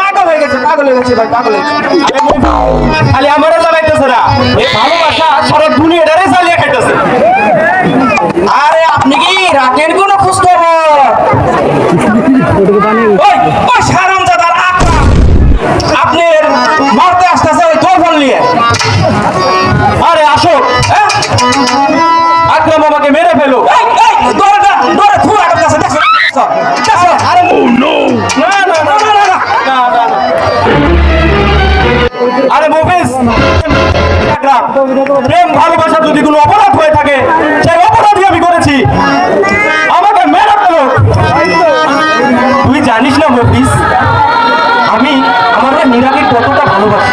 পাগল হয়ে গেছে ভাই, পাগল হয়ে গেছে। খালি আমারও জানাইতেছে না, এই ভালোবাসা সারা দুনিয়াটারে চালিয়ে খাইতেছে। আরে আপনি কি রাখেন কোনো খোঁজ খবর? ওই ওই হারামজাদার আকরাম আপনি মারতে আসতেছে ওই তোর নিয়ে। আরে আসো, আকরাম আমাকে মেরে ফেলো। দৌড়ে থু আটক আছে, দেখো দেখো। আরে নো না না না না না না না না। আরে মুভিস আকরাম, প্রেম ভালোবাসা যদি কোনো অপরাধ হয়ে থাকে, সেই অপরাধই আমি করেছি, আমাকে মেরে ফেলো। তুই জানিস না মুভিস, আমি আমার মীরাকে কতটা ভালোবাসি।